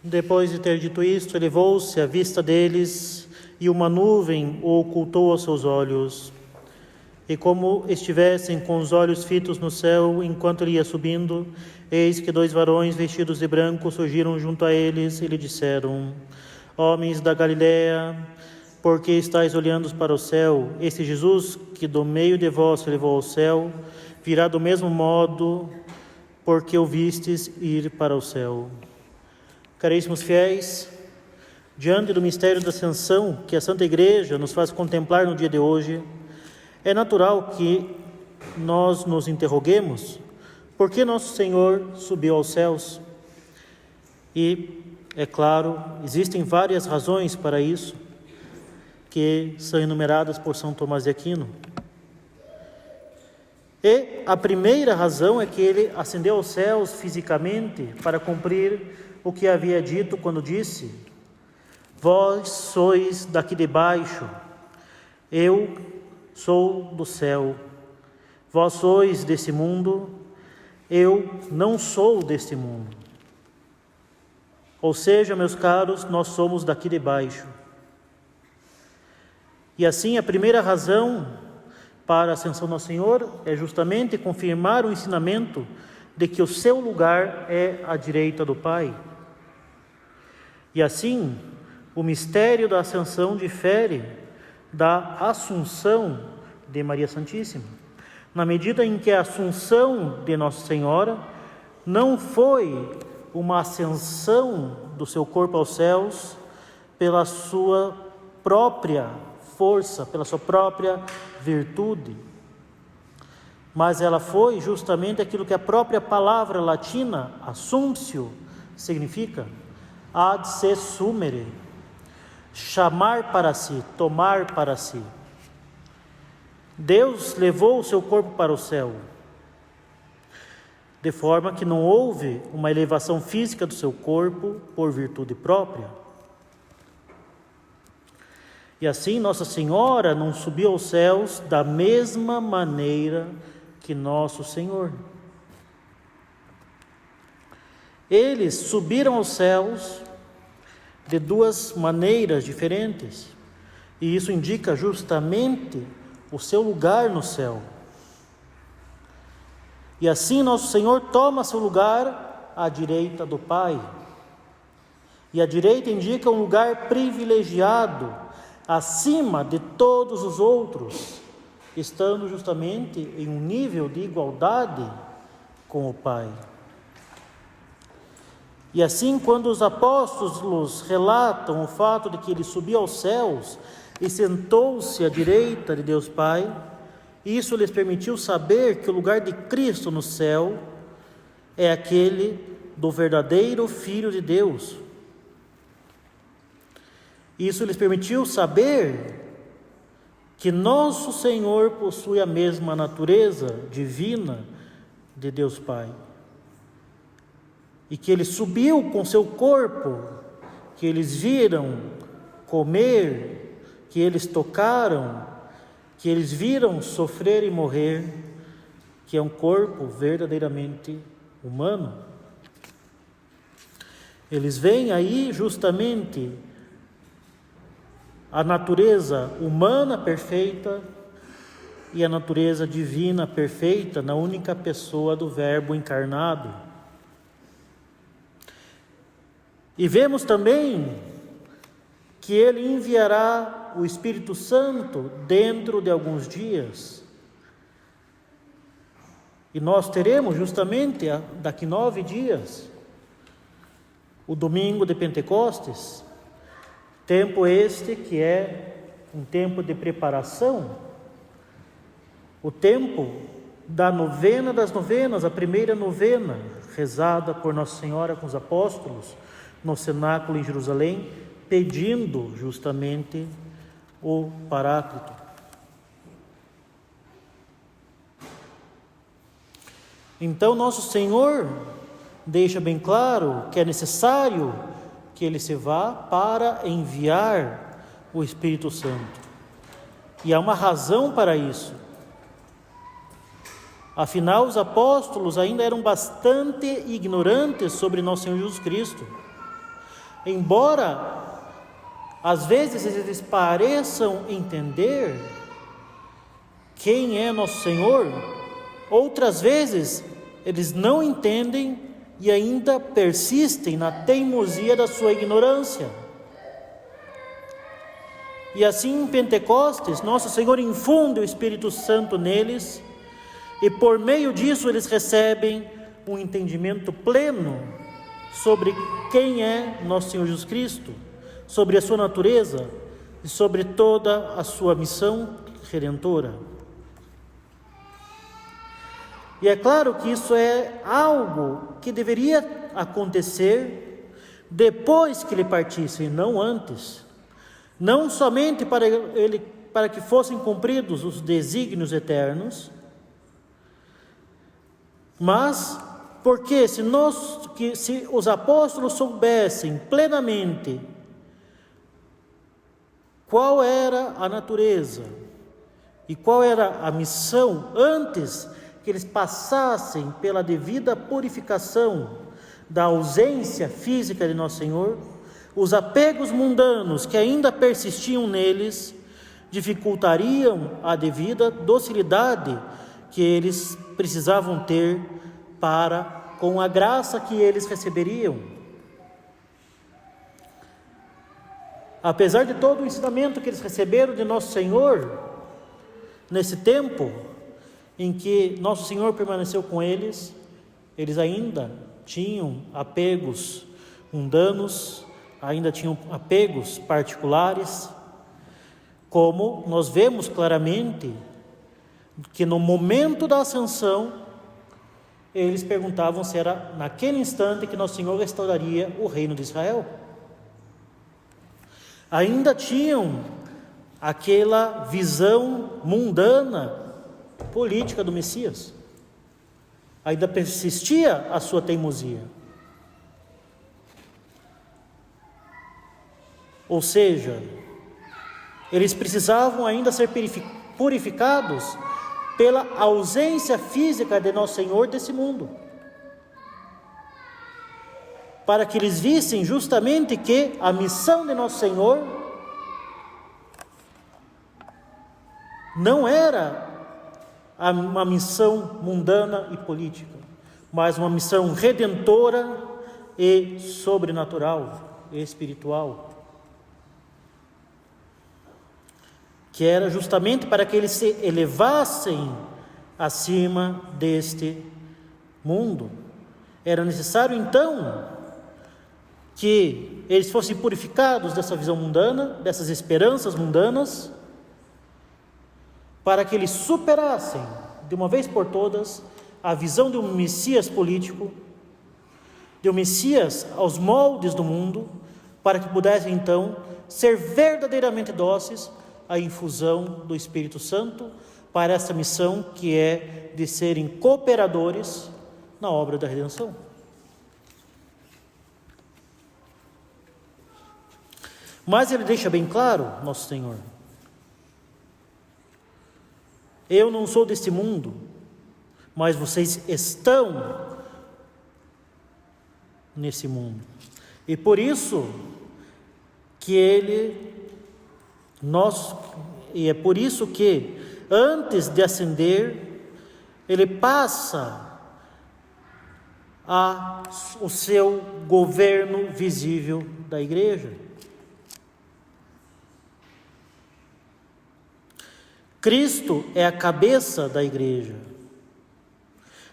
Depois de ter dito isto, elevou-se à vista deles, e uma nuvem o ocultou aos seus olhos. E como estivessem com os olhos fitos no céu, enquanto ele ia subindo, eis que 2 varões vestidos de branco surgiram junto a eles e lhe disseram: Homens da Galiléia, por que estáis olhando para o céu? Este Jesus, que do meio de vós se levou ao céu, virá do mesmo modo, porque o vistes ir para o céu. Caríssimos fiéis, diante do mistério da Ascensão que a Santa Igreja nos faz contemplar no dia de hoje, é natural que nós nos interroguemos por que nosso Senhor subiu aos céus. E, é claro, existem várias razões para isso, que são enumeradas por São Tomás de Aquino. E a primeira razão é que ele ascendeu aos céus fisicamente para cumprir o que havia dito quando disse: Vós sois daqui de baixo, eu sou do céu. Vós sois desse mundo, eu não sou deste mundo. Ou seja, meus caros, nós somos daqui de baixo. E assim, a primeira razão para a ascensão do Nosso Senhor é justamente confirmar o ensinamento de que o seu lugar é à direita do Pai. E assim, o mistério da ascensão difere da assunção de Maria Santíssima, na medida em que a assunção de Nossa Senhora não foi uma ascensão do seu corpo aos céus pela sua própria força, pela sua própria virtude, mas ela foi justamente aquilo que a própria palavra latina, assumptio, significa: ad se sumere, chamar para si, tomar para si. Deus levou o seu corpo para o céu, de forma que não houve uma elevação física do seu corpo por virtude própria. E assim Nossa Senhora não subiu aos céus da mesma maneira que nosso Senhor. Eles subiram aos céus de 2 maneiras diferentes, e isso indica justamente o seu lugar no céu. E assim nosso Senhor toma seu lugar à direita do Pai. E a direita indica um lugar privilegiado, acima de todos os outros, estando justamente em um nível de igualdade com o Pai. E assim, quando os apóstolos relatam o fato de que ele subiu aos céus e sentou-se à direita de Deus Pai, isso lhes permitiu saber que o lugar de Cristo no céu é aquele do verdadeiro Filho de Deus. Isso lhes permitiu saber que nosso Senhor possui a mesma natureza divina de Deus Pai. E que ele subiu com seu corpo, que eles viram comer, que eles tocaram, que eles viram sofrer e morrer, que é um corpo verdadeiramente humano. Eles veem aí justamente a natureza humana perfeita e a natureza divina perfeita na única pessoa do Verbo encarnado. E vemos também que ele enviará o Espírito Santo dentro de alguns dias. E nós teremos justamente daqui 9 dias, o domingo de Pentecostes, tempo este que é um tempo de preparação, o tempo da novena das novenas, a primeira novena, rezada por Nossa Senhora com os apóstolos, no cenáculo em Jerusalém, pedindo justamente o Paráclito. Então nosso Senhor deixa bem claro que é necessário que Ele se vá para enviar o Espírito Santo. E há uma razão para isso. Afinal, os apóstolos ainda eram bastante ignorantes sobre nosso Senhor Jesus Cristo. embora às vezes eles pareçam entender quem é nosso Senhor, outras vezes eles não entendem e ainda persistem na teimosia da sua ignorância. E assim em Pentecostes, nosso Senhor infunde o Espírito Santo neles, e por meio disso eles recebem um entendimento pleno sobre quem é nosso Senhor Jesus Cristo, sobre a sua natureza e sobre toda a sua missão redentora. E é claro que isso é algo que deveria acontecer depois que ele partisse, e não antes. Não somente para que fossem cumpridos os desígnios eternos, mas porque se os apóstolos soubessem plenamente qual era a natureza e qual era a missão antes que eles passassem pela devida purificação da ausência física de Nosso Senhor, os apegos mundanos que ainda persistiam neles dificultariam a devida docilidade que eles precisavam ter para com a graça que eles receberiam. Apesar de todo o ensinamento que eles receberam de Nosso Senhor, nesse tempo em que Nosso Senhor permaneceu com eles, eles ainda tinham apegos mundanos, ainda tinham apegos particulares, como nós vemos claramente que no momento da ascensão, eles perguntavam se era naquele instante que Nosso Senhor restauraria o reino de Israel. Ainda tinham aquela visão mundana, política do Messias. Ainda persistia a sua teimosia. Ou seja, eles precisavam ainda ser purificados pela ausência física de Nosso Senhor desse mundo, para que eles vissem justamente que a missão de Nosso Senhor não era uma missão mundana e política, mas uma missão redentora e sobrenatural e espiritual, que era justamente para que eles se elevassem acima deste mundo. Era necessário então que eles fossem purificados dessa visão mundana, dessas esperanças mundanas, para que eles superassem de uma vez por todas a visão de um Messias político, de um Messias aos moldes do mundo, para que pudessem então ser verdadeiramente dóceis à infusão do Espírito Santo para essa missão que é de serem cooperadores na obra da redenção. Mas ele deixa bem claro, nosso Senhor: eu não sou deste mundo, mas vocês estão nesse mundo. E por isso que é por isso que antes de ascender, ele passa o seu governo visível da igreja. Cristo é a cabeça da igreja.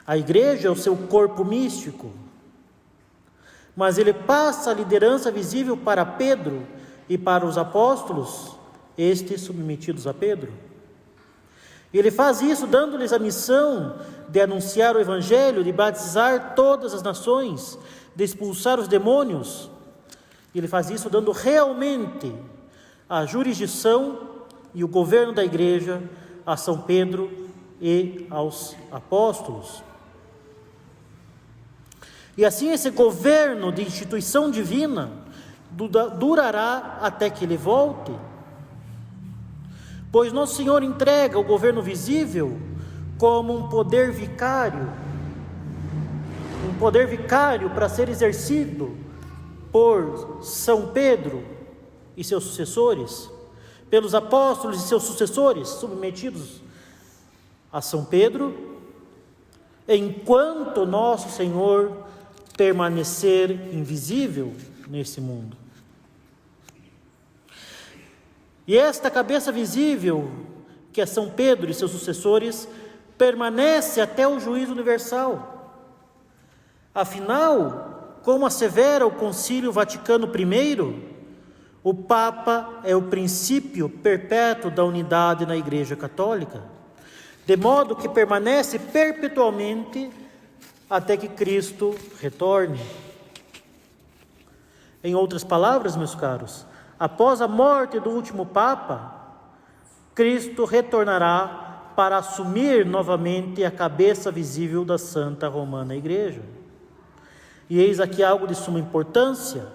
A igreja é o seu corpo místico. Mas ele passa a liderança visível para Pedro e para os apóstolos, estes submetidos a Pedro. Ele faz isso dando-lhes a missão de anunciar o Evangelho, de batizar todas as nações, de expulsar os demônios. Ele faz isso dando realmente a jurisdição e o governo da igreja a São Pedro e aos apóstolos. E assim esse governo de instituição divina durará até que ele volte, pois Nosso Senhor entrega o governo visível como um poder vicário para ser exercido por São Pedro e seus sucessores, pelos apóstolos e seus sucessores submetidos a São Pedro, enquanto nosso Senhor permanecer invisível nesse mundo. E esta cabeça visível, que é São Pedro e seus sucessores, permanece até o juízo universal. Afinal, como assevera o Concílio Vaticano I, o Papa é o princípio perpétuo da unidade na Igreja Católica, de modo que permanece perpetuamente até que Cristo retorne. Em outras palavras, meus caros, após a morte do último Papa, Cristo retornará para assumir novamente a cabeça visível da Santa Romana Igreja. E eis aqui algo de suma importância: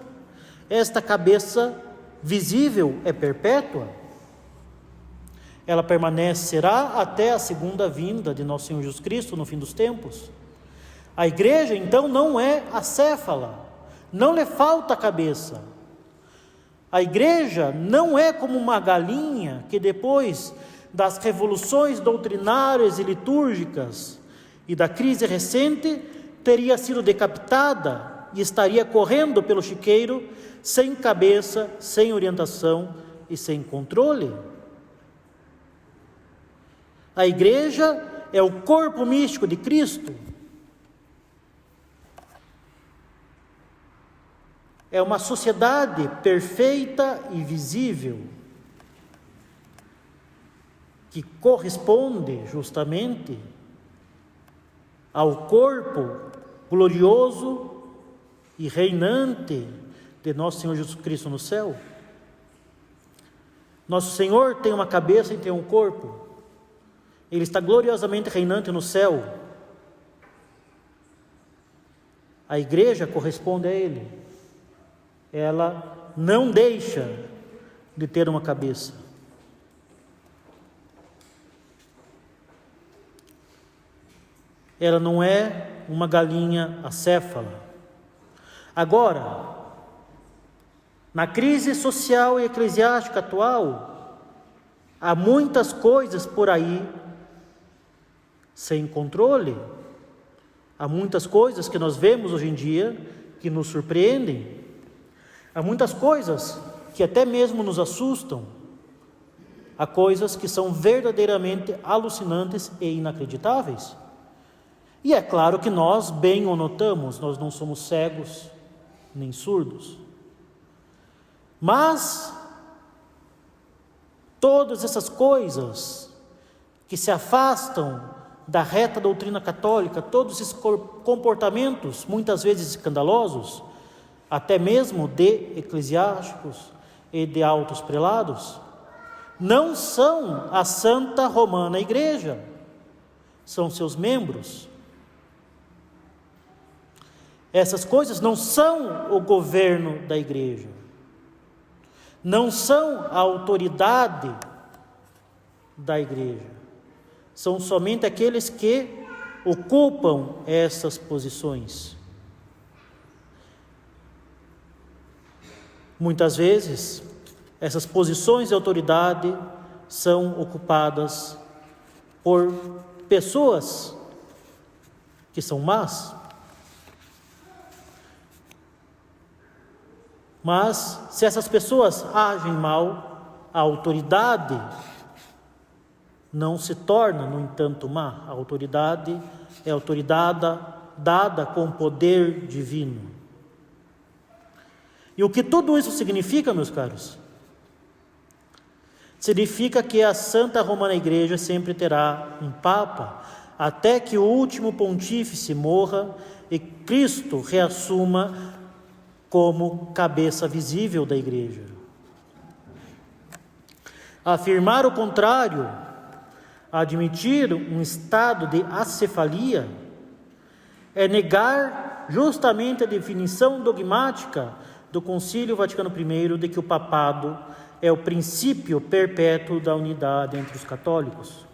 esta cabeça visível é perpétua. Ela permanecerá até a segunda vinda de nosso Senhor Jesus Cristo no fim dos tempos. A Igreja, então, não é acéfala, não lhe falta cabeça. A Igreja não é como uma galinha que depois das revoluções doutrinárias e litúrgicas e da crise recente teria sido decapitada e estaria correndo pelo chiqueiro sem cabeça, sem orientação e sem controle. A Igreja é o corpo místico de Cristo. É uma sociedade perfeita e visível, que corresponde justamente ao corpo glorioso e reinante de nosso Senhor Jesus Cristo no céu. Nosso Senhor tem uma cabeça e tem um corpo. Ele está gloriosamente reinante no céu. A Igreja corresponde a Ele. Ela não deixa de ter uma cabeça. Ela não é uma galinha acéfala. Agora, na crise social e eclesiástica atual, há muitas coisas por aí sem controle. Há muitas coisas que nós vemos hoje em dia que nos surpreendem. Há muitas coisas que até mesmo nos assustam. Há coisas que são verdadeiramente alucinantes e inacreditáveis. E é claro que nós bem o notamos, nós não somos cegos nem surdos. Mas todas essas coisas que se afastam da reta doutrina católica, todos esses comportamentos muitas vezes escandalosos, até mesmo de eclesiásticos e de altos prelados, não são a Santa Romana Igreja, são seus membros. Essas coisas não são o governo da Igreja, não são a autoridade da Igreja, são somente aqueles que ocupam essas posições. Muitas vezes, essas posições de autoridade são ocupadas por pessoas que são más. Mas, se essas pessoas agem mal, a autoridade não se torna, no entanto, má. A autoridade é autoridade dada com poder divino. E o que tudo isso significa, meus caros? Significa que a Santa Romana Igreja sempre terá um Papa, até que o último pontífice morra e Cristo reassuma como cabeça visível da Igreja. Afirmar o contrário, admitir um estado de acefalia, é negar justamente a definição dogmática do Concílio Vaticano I de que o papado é o princípio perpétuo da unidade entre os católicos.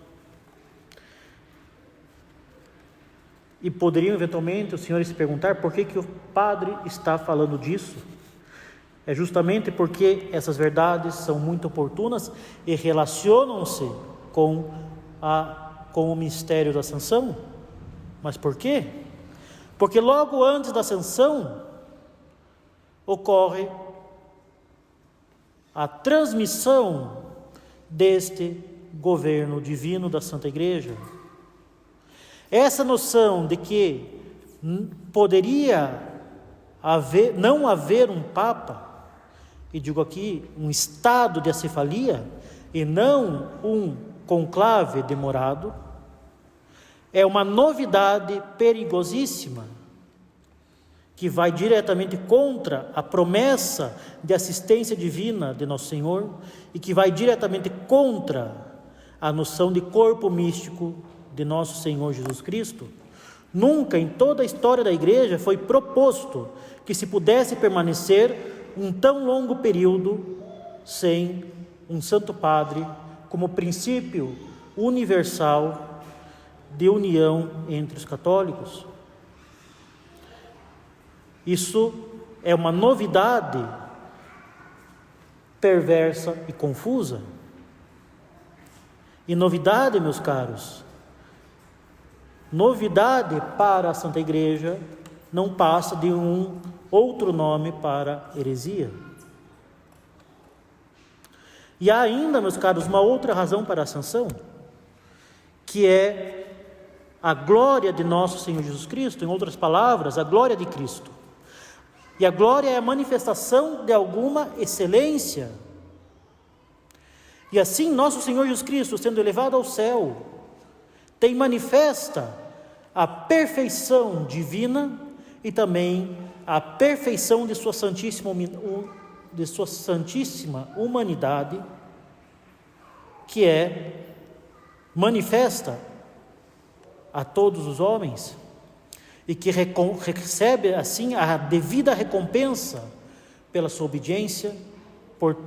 E poderiam eventualmente os senhores se perguntar por que o padre está falando disso? É justamente porque essas verdades são muito oportunas e relacionam-se com o mistério da Ascensão. Mas por quê? Porque logo antes da Ascensão ocorre a transmissão deste governo divino da Santa Igreja. Essa noção de que poderia não haver um Papa, e digo aqui um estado de acefalia, e não um conclave demorado, é uma novidade perigosíssima, que vai diretamente contra a promessa de assistência divina de Nosso Senhor e que vai diretamente contra a noção de corpo místico de Nosso Senhor Jesus Cristo. Nunca em toda a história da Igreja foi proposto que se pudesse permanecer um tão longo período sem um Santo Padre como princípio universal de união entre os católicos. Isso é uma novidade perversa e confusa. E novidade, meus caros, novidade para a Santa Igreja não passa de um outro nome para heresia. E há ainda, meus caros, uma outra razão para a Ascensão, que é a glória de nosso Senhor Jesus Cristo, em outras palavras, a glória de Cristo. E a glória é a manifestação de alguma excelência. E assim, nosso Senhor Jesus Cristo, sendo elevado ao céu, tem manifesta a perfeição divina e também a perfeição de sua santíssima humanidade, que é manifesta a todos os homens e que recebe assim a devida recompensa pela sua obediência,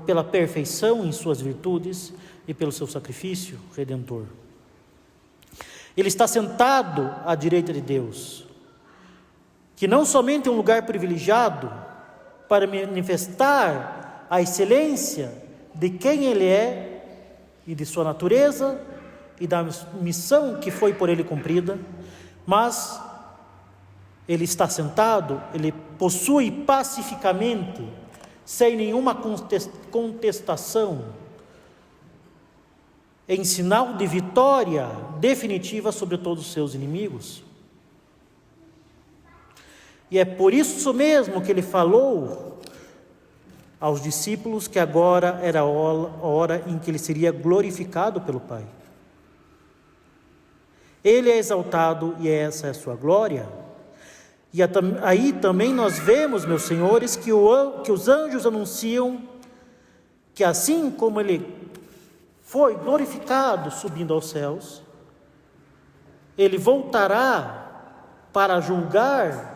pela perfeição em suas virtudes e pelo seu sacrifício redentor. Ele está sentado à direita de Deus, que não somente é um lugar privilegiado para manifestar a excelência de quem Ele é e de sua natureza e da missão que foi por Ele cumprida, mas Ele está sentado, Ele possui pacificamente, sem nenhuma contestação, em sinal de vitória definitiva sobre todos os seus inimigos. E é por isso mesmo que Ele falou aos discípulos que agora era a hora em que Ele seria glorificado pelo Pai. Ele é exaltado e essa é a sua glória. E aí também nós vemos, meus senhores, que os anjos anunciam que assim como Ele foi glorificado subindo aos céus, Ele voltará para julgar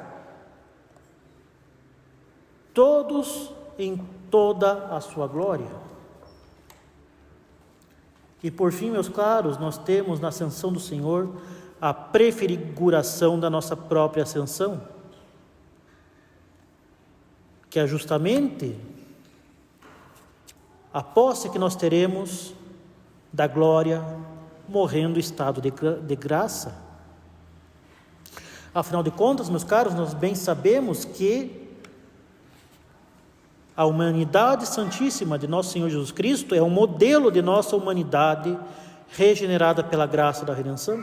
todos em toda a sua glória. E por fim, meus caros, nós temos na ascensão do Senhor a prefiguração da nossa própria ascensão, que é justamente a posse que nós teremos da glória morrendo em estado de graça. Afinal de contas, meus caros, nós bem sabemos que a humanidade santíssima de nosso Senhor Jesus Cristo é um modelo de nossa humanidade regenerada pela graça da redenção.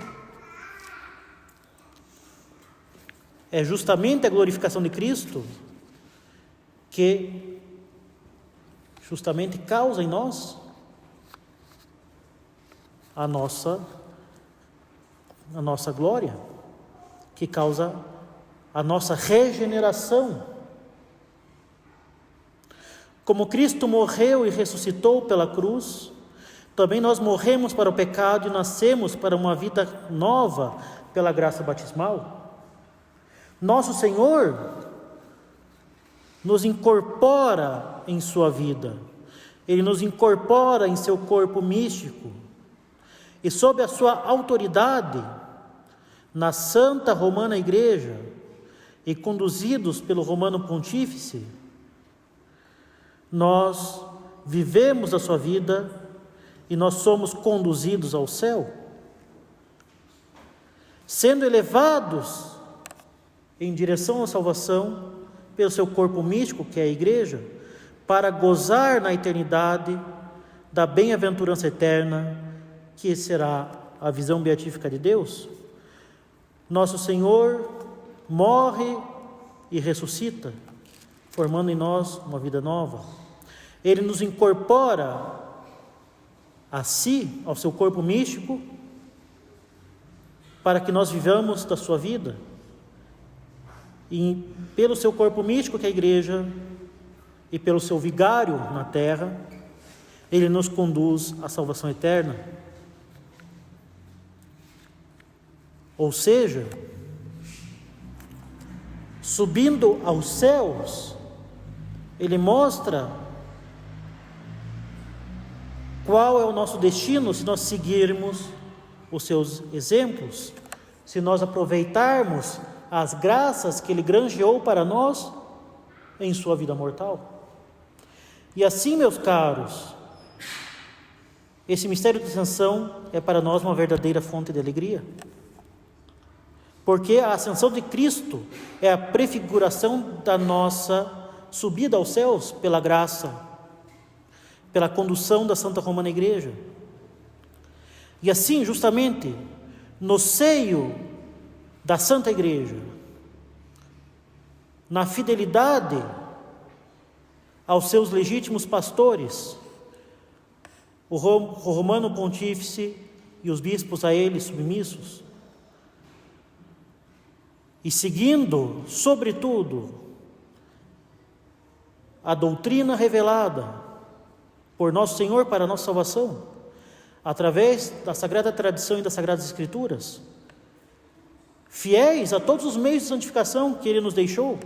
É justamente a glorificação de Cristo que justamente causa em nós a nossa glória, que causa a nossa regeneração. Como Cristo morreu e ressuscitou pela cruz, também nós morremos para o pecado e nascemos para uma vida nova pela graça batismal. Nosso Senhor nos incorpora em sua vida, Ele nos incorpora em seu corpo místico, e sob a sua autoridade, na Santa Romana Igreja, e conduzidos pelo Romano Pontífice, nós vivemos a sua vida e nós somos conduzidos ao céu, sendo elevados em direção à salvação pelo seu corpo místico, que é a Igreja, para gozar na eternidade da bem-aventurança eterna, que será a visão beatífica de Deus. Nosso Senhor morre e ressuscita, formando em nós uma vida nova. Ele nos incorpora a si, ao seu corpo místico, para que nós vivamos da sua vida. E pelo seu corpo místico, que é a Igreja, e pelo seu vigário na terra, ele nos conduz à salvação eterna. Ou seja, subindo aos céus, ele mostra qual é o nosso destino se nós seguirmos os seus exemplos, se nós aproveitarmos as graças que ele granjeou para nós em sua vida mortal. E assim, meus caros, esse mistério da ascensão é para nós uma verdadeira fonte de alegria, porque a ascensão de Cristo é a prefiguração da nossa subida aos céus pela graça, pela condução da Santa Romana Igreja. E assim, justamente, no seio da Santa Igreja, na fidelidade aos seus legítimos pastores, o Romano Pontífice e os bispos a ele submissos, e seguindo, sobretudo, a doutrina revelada por Nosso Senhor para a nossa salvação, através da Sagrada Tradição e das Sagradas Escrituras, fiéis a todos os meios de santificação que Ele nos deixou,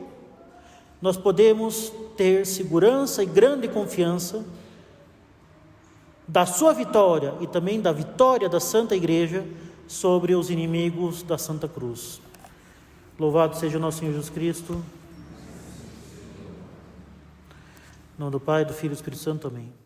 nós podemos ter segurança e grande confiança da sua vitória e também da vitória da Santa Igreja sobre os inimigos da Santa Cruz. Louvado seja o nosso Senhor Jesus Cristo. Em nome do Pai, do Filho e do Espírito Santo. Amém.